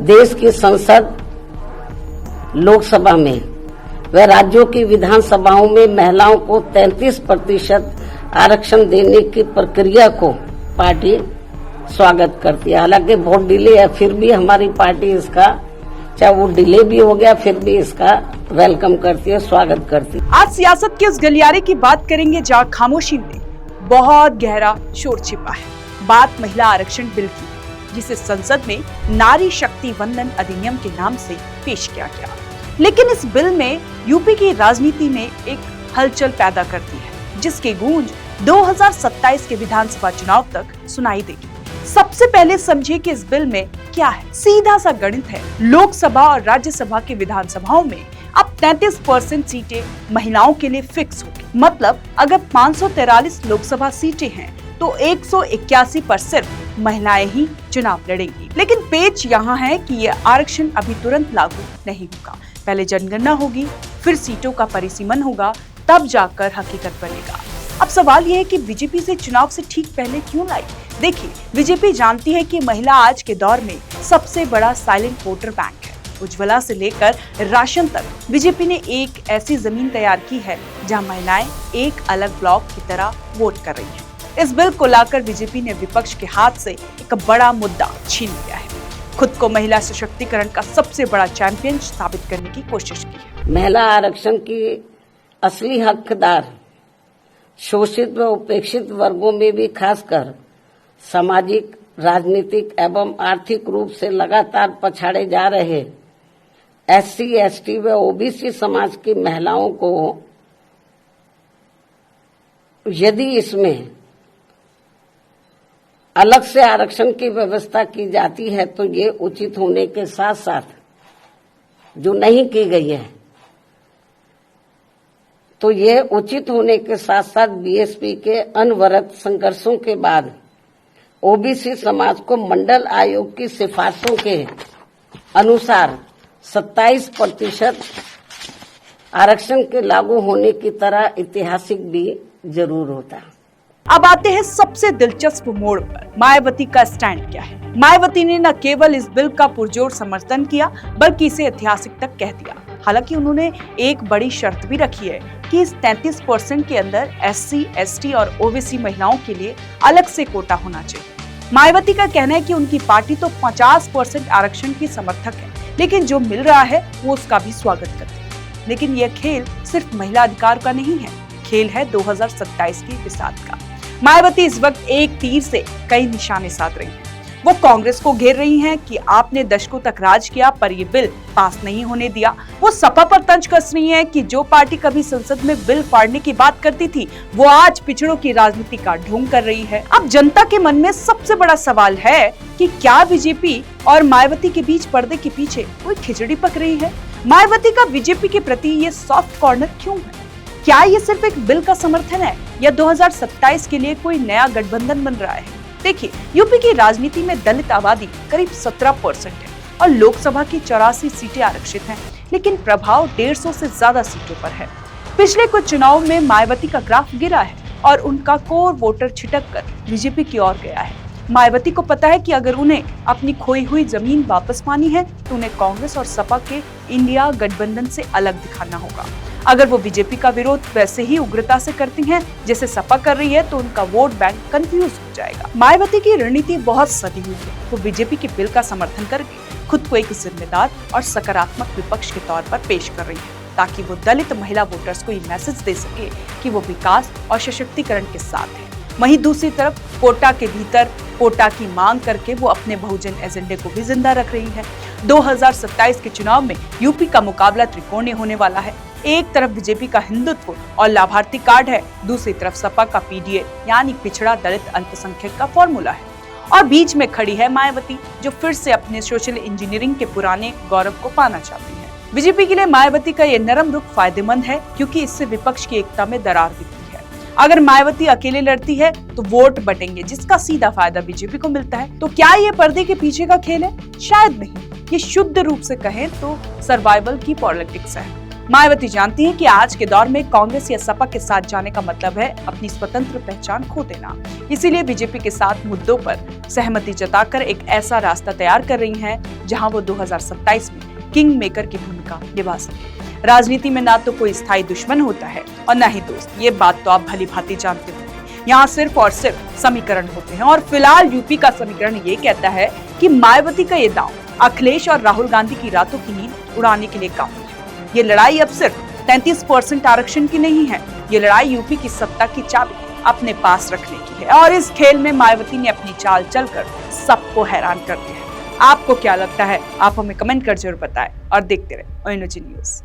देश की संसद, लोकसभा में व राज्यों की विधानसभाओं में महिलाओं को 33% आरक्षण देने की प्रक्रिया को पार्टी स्वागत करती है। हालांकि बहुत डिले है, फिर भी हमारी पार्टी इसका, चाहे वो डिले भी हो गया, फिर भी इसका वेलकम करती है, स्वागत करती है। आज सियासत के उस गलियारे की बात करेंगे जहां खामोशी में बहुत गहरा शोर छिपा है। बात महिला आरक्षण बिल की, जिसे संसद में नारी शक्ति वंदन अधिनियम के नाम से पेश किया गया। लेकिन इस बिल में यूपी की राजनीति में एक हलचल पैदा करती है, जिसकी गूंज 2027 के विधानसभा चुनाव तक सुनाई देगी। सबसे पहले समझिए कि इस बिल में क्या है। सीधा सा गणित है। लोकसभा और राज्यसभा की विधानसभाओं में अब 33% सीटें महिलाओं के लिए फिक्स होगी। मतलब अगर 543 लोकसभा सीटें हैं तो 181 पर सिर्फ महिलाएं ही चुनाव लड़ेंगी। लेकिन पेच यहाँ है कि ये आरक्षण अभी तुरंत लागू नहीं होगा। पहले जनगणना होगी, फिर सीटों का परिसीमन होगा, तब जाकर हकीकत बनेगा। अब सवाल ये है कि बीजेपी से चुनाव से ठीक पहले क्यों लाई? देखिए, बीजेपी जानती है कि महिला आज के दौर में सबसे बड़ा साइलेंट वोटर बैंक है। उज्ज्वला से लेकर राशन तक बीजेपी ने एक ऐसी जमीन तैयार की है जहां महिलाएं एक अलग ब्लॉक की तरह वोट कर रही हैं। इस बिल को लाकर बीजेपी ने विपक्ष के हाथ से एक बड़ा मुद्दा छीन लिया है। खुद को महिला सशक्तिकरण का सबसे बड़ा चैंपियन साबित करने की कोशिश की है। महिला आरक्षण की असली हकदार शोषित व उपेक्षित वर्गों में भी खासकर सामाजिक, राजनीतिक एवं आर्थिक रूप से लगातार पछाड़े जा रहे SC, ST व OBC समाज की महिलाओं को यदि इसमें अलग से आरक्षण की व्यवस्था की जाती है तो ये उचित होने के साथ साथ जो नहीं की गई है तो ये उचित होने के साथ साथ BSP के अनवरत संघर्षों के बाद OBC समाज को मंडल आयोग की सिफारिशों के अनुसार 27% आरक्षण के लागू होने की तरह ऐतिहासिक भी जरूर होता। अब आते हैं सबसे दिलचस्प मोड़ पर। मायावती का स्टैंड क्या है? मायावती ने न केवल इस बिल का पुरजोर समर्थन किया, बल्कि इसे ऐतिहासिक तक कह दिया। हालांकि उन्होंने एक बड़ी शर्त भी रखी है कि इस 33% के अंदर SC, ST और OBC महिलाओं के लिए अलग से कोटा होना चाहिए। मायावती का कहना है कि उनकी पार्टी तो 50% आरक्षण की समर्थक है, लेकिन जो मिल रहा है वो उसका भी स्वागत करती है। लेकिन यह खेल सिर्फ महिला अधिकार का नहीं है, खेल है 2027 की बिसात का। मायावती इस वक्त एक तीर से कई निशाने साध रही हैं। वो कांग्रेस को घेर रही हैं कि आपने दशकों तक राज किया पर ये बिल पास नहीं होने दिया। वो सपा पर तंज कस रही हैं कि जो पार्टी कभी संसद में बिल फाड़ने की बात करती थी वो आज पिछड़ों की राजनीति का ढोंग कर रही है। अब जनता के मन में सबसे बड़ा सवाल है कि क्या बीजेपी और मायावती के बीच पर्दे के पीछे कोई खिचड़ी पक रही है? मायावती का बीजेपी के प्रति ये सॉफ्ट कॉर्नर क्यों है? क्या ये सिर्फ एक बिल का समर्थन है या 2027 के लिए कोई नया गठबंधन बन रहा है? देखिए, यूपी की राजनीति में दलित आबादी करीब 17% है और लोकसभा की 84 सीटें आरक्षित हैं, लेकिन प्रभाव 150 से ज्यादा सीटों पर है। पिछले कुछ चुनाव में मायावती का ग्राफ गिरा है और उनका कोर वोटर छिटक कर बीजेपी की ओर गया है। मायावती को पता है कि अगर उन्हें अपनी खोई हुई जमीन वापस पानी है तो उन्हें कांग्रेस और सपा के इंडिया गठबंधन से अलग दिखाना होगा। अगर वो बीजेपी का विरोध वैसे ही उग्रता से करती हैं जैसे सपा कर रही है तो उनका वोट बैंक कंफ्यूज हो जाएगा। मायावती की रणनीति बहुत सदी हुई है। वो बीजेपी के बिल का समर्थन करके खुद को एक जिम्मेदार और सकारात्मक विपक्ष के तौर पर पेश कर रही है, ताकि वो दलित महिला वोटर्स को ये मैसेज दे सके कि वो विकास और सशक्तिकरण के साथ है। वहीं दूसरी तरफ कोटा के भीतर कोटा की मांग करके वो अपने बहुजन एजेंडे को भी जिंदा रख रही है। 2027 के चुनाव में यूपी का मुकाबला त्रिकोणीय होने वाला है। एक तरफ बीजेपी का हिंदुत्व और लाभार्थी कार्ड है, दूसरी तरफ सपा का PDA यानी पिछड़ा दलित अल्पसंख्यक का फॉर्मूला है, और बीच में खड़ी है मायावती जो फिर से अपने सोशल इंजीनियरिंग के पुराने गौरव को पाना चाहती है। बीजेपी के लिए मायावती का ये नरम रुख फायदेमंद है क्योंकि इससे विपक्ष की एकता में दरार दिखती है। अगर मायावती अकेले लड़ती है तो वोट बटेंगे, जिसका सीधा फायदा बीजेपी को मिलता है। तो क्या ये पर्दे के पीछे का खेल है? शायद नहीं, ये शुद्ध रूप से कहें तो सर्वाइवल की पॉलिटिक्स है। मायावती जानती हैं कि आज के दौर में कांग्रेस या सपा के साथ जाने का मतलब है अपनी स्वतंत्र पहचान खो देना। इसीलिए बीजेपी के साथ मुद्दों पर सहमति जताकर एक ऐसा रास्ता तैयार कर रही हैं जहां वो 2027 में किंग मेकर की भूमिका निभा सके। राजनीति में ना तो कोई स्थायी दुश्मन होता है और न ही दोस्त, ये बात तो आप भली भांति जानते होंगे। यहाँ सिर्फ और सिर्फ समीकरण होते हैं और फिलहाल यूपी का समीकरण ये कहता है कि मायावती का ये दांव अखिलेश और राहुल गांधी की रातों की नींद उड़ाने के लिए काफी है। ये लड़ाई अब सिर्फ 33% आरक्षण की नहीं है, ये लड़ाई यूपी की सत्ता की चाबी अपने पास रखने की है और इस खेल में मायावती ने अपनी चाल चलकर सबको हैरान कर दिया है। आपको क्या लगता है? आप हमें कमेंट कर जरूर बताएं और देखते रहे ONG न्यूज।